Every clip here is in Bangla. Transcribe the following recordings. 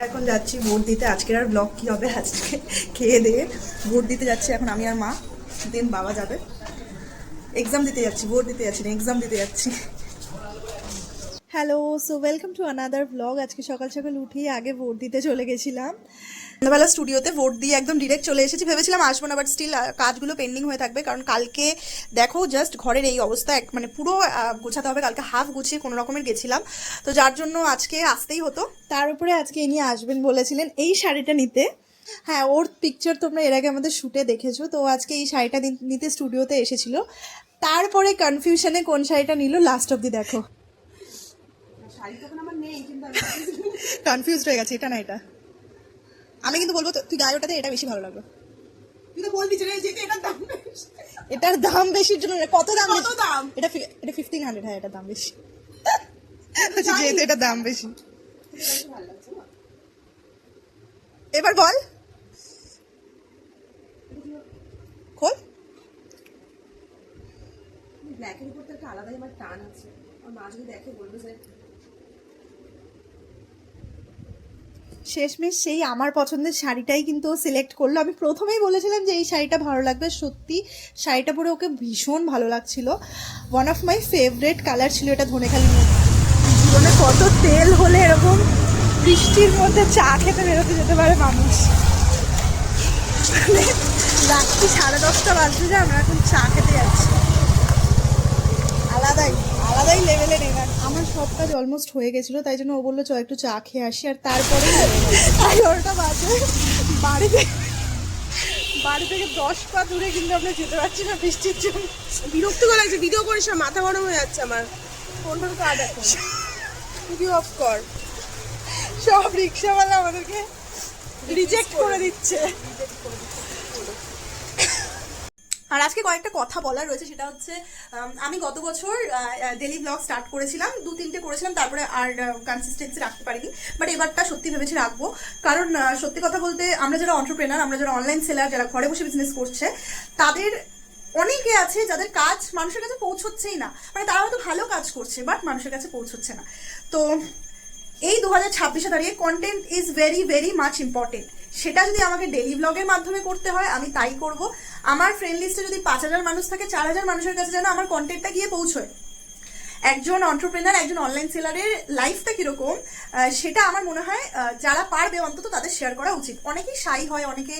এখন যাচ্ছি ভোট দিতে। আজকের আর ব্লগ কি হবে, আজকে খেয়ে দিয়ে ভোট দিতে যাচ্ছি। এখন আমি আর মা, দেন বাবা যাবে। এক্সাম দিতে যাচ্ছি, ভোট দিতে যাচ্ছি না, এক্সাম দিতে যাচ্ছি। Hello, so welcome to another blog. আজকে সকাল সকাল উঠেই আগে ভোট দিতে চলে গেছিলাম। সন্ধ্যাবেলা স্টুডিওতে ভোট দিয়ে একদম ডিরেক্ট চলে এসেছি। ভেবেছিলাম আসবো না, বাট স্টিল কাজগুলো পেন্ডিং হয়ে থাকবে, কারণ কালকে দেখো জাস্ট ঘরের এই অবস্থা, মানে পুরো গোছাতে হবে। কালকে হাফ গুছিয়ে কোনো রকমের গেছিলাম, তো যার জন্য আজকে আসতেই হতো। তার উপরে আজকে ইনি আসবেন বলেছিলেন এই শাড়িটা নিতে। হ্যাঁ, ওর পিকচার তোমরা এর আগে আমাদের শ্যুটে দেখেছো। তো আজকে এই শাড়িটা নিতে স্টুডিওতে এসেছিল। তারপরে কনফিউশনে কোন শাড়িটা নিল লাস্ট অব্দি দেখো। কনফিউজ হয়ে গেছে, এটা না এটা। আমি কিন্তু বলবো তুই গায়ে ওটাতে এটা বেশি ভালো লাগবে। তুই তো বলবি যে এটার দাম এটার দাম বেশির জন্য কত দাম? কত দাম? এটা 1500। হ্যাঁ, এটার দাম বেশি। যেহেতু এটার দাম বেশি। এবার বল, খোল। ব্ল্যাকের উপর তো একটা আলাদাই আমার টান আছে। আর মা যদি দেখে বলবে যে শেষমেশ সেই আমার পছন্দের শাড়িটাই কিন্তু ও সিলেক্ট করলো। আমি প্রথমেই বলেছিলাম যে এই শাড়িটা ভালো লাগবে, সত্যি শাড়িটা পরে ওকে ভীষণ ভালো লাগছিল। One of my favourite colour ছিল এটা, ধনেখালি। জীবনে কত তেল হলে এরকম বৃষ্টির মধ্যে চা খেতে বেরোতে যেতে পারে মানুষ। রাত্রি 10:30 বাজতে যে আমরা এখন চা খেতে যাচ্ছি। আলাদাই লেভেলের এনার। আমার সব কাজ অলমোস্ট হয়ে গেছিলো, তাই জন্য ও বললো চ একটু চা খেয়ে আসি। আর তারপরে 11টা বাজে। বাড়ি থেকে 10 পা দূরে কিন্তু আমরা যেতে পারছি না বৃষ্টির জন্য। বিরক্ত লাগছে, ভিডিও করিস না, মাথা গরম হয়ে যাচ্ছে আমার। ফোনটার কাজ এখন ভিডিও অফ কর। সব রিক্সাওয়ালা আমাদেরকে রিজেক্ট করে দিচ্ছে। আর আজকে কয়েকটা কথা বলার রয়েছে, সেটা হচ্ছে আমি গত বছর ডেলি ব্লগ স্টার্ট করেছিলাম, 2-3টে করেছিলাম, তারপরে আর কনসিস্টেন্সি রাখতে পারিনি। বাট এবারটা সত্যি ভেবেছি রাখবো, কারণ সত্যি কথা বলতে আমরা যারা এন্টারপ্রেনার, আমরা যারা অনলাইন সেলার, যারা ঘরে বসে বিজনেস করছে, তাদের অনেকে আছে যাদের কাজ মানুষের কাছে পৌঁছচ্ছেই না। মানে তারা হয়তো ভালো কাজ করছে, বাট মানুষের কাছে পৌঁছচ্ছে না। তো এই 2026-এ দাঁড়িয়ে content is very very much important. সেটা যদি আমাকে ডেলি ব্লগের মাধ্যমে করতে হয়, আমি তাই করব। আমার ফ্রেন্ড লিস্টে যদি 5000 মানুষ থাকে, 4000 মানুষের কাছে যেন আমার কন্টেন্টটা গিয়ে পৌঁছয়। একজন এন্টারপ্রেনার, একজন অনলাইন সেলারের লাইফটা কিরকম, সেটা আমার মনে হয় যারা পারবে অন্তত তাদের শেয়ার করা উচিত। অনেকেই শাই হয়, অনেকে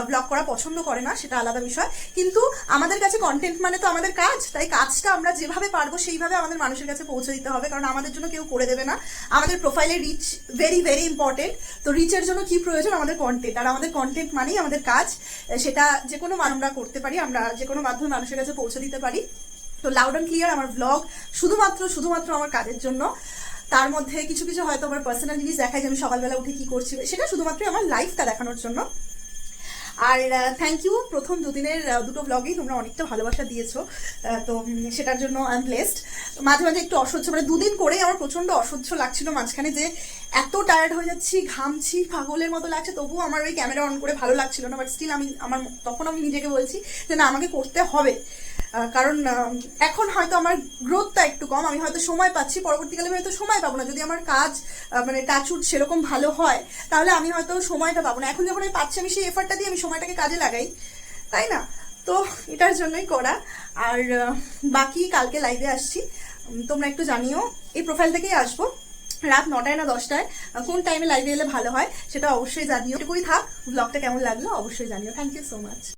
ব্লগ করা পছন্দ করে না, সেটা আলাদা বিষয়। কিন্তু আমাদের কাছে কন্টেন্ট মানে তো আমাদের কাজ, তাই কাজটা আমরা যেভাবে পারবো সেইভাবে আমাদের মানুষের কাছে পৌঁছে দিতে হবে, কারণ আমাদের জন্য কেউ করে দেবে না। আমাদের প্রোফাইলে রিচ ভেরি ভেরি ইম্পর্টেন্ট। তো রিচের জন্য কি প্রয়োজন? আমাদের কন্টেন্ট। আর আমাদের কন্টেন্ট মানেই আমাদের কাজ। সেটা যে কোনো আমরা করতে পারি, আমরা যে কোনো মাধ্যমে মানুষের কাছে পৌঁছে দিতে পারি। তো লাউড অ্যান্ড ক্লিয়ার আমার ব্লগ শুধুমাত্র আমার কাজের জন্য। তার মধ্যে কিছু কিছু হয়তো আমার পার্সোনাল জিনিস দেখায়, যে আমি সকালবেলা উঠে কি করছি, সেটা শুধুমাত্র আমার লাইফটা দেখানোর জন্য। আর থ্যাংক ইউ, প্রথম দুদিনের দুটো ব্লগেই তোমরা অনেকটা ভালোবাসা দিয়েছো, তো সেটার জন্য আই এম ব্লেসড। মাঝে মাঝে একটু অসহ্য, মানে দুদিন করেই আমার প্রচণ্ড অসহ্য লাগছিল মাঝখানে, যে এত টায়ার্ড হয়ে যাচ্ছি, ঘামছি, পাগলের মতো লাগছে, তবুও আমার ওই ক্যামেরা অন করে ভালো লাগছিল না। বাট স্টিল তখন আমি নিজেকে বলছি যে না, আমাকে করতে হবে, কারণ এখন হয়তো আমার গ্রোথটা একটু কম, আমি হয়তো সময় পাচ্ছি, পরবর্তীকালে আমি হয়তো সময় পাবো না। যদি আমার কাজ মানে টাচউড সেরকম ভালো হয়, তাহলে আমি হয়তো সময়টা পাবো না। এখন যখন আমি পাচ্ছি, আমি সেই এফার্টটা দিয়ে আমি সময়টাকে কাজে লাগাই, তাই না? তো এটার জন্যই করা। আর বাকি কালকে লাইভে আসছি, তোমরা একটু জানিও। এই প্রোফাইল থেকেই আসবো, রাত 9টায় না 10টায়, কোন টাইমে লাইভে এলে ভালো হয় সেটা অবশ্যই জানিও। এটুকুই থাক, ব্লগটা কেমন লাগলো অবশ্যই জানিও। Thank you so much.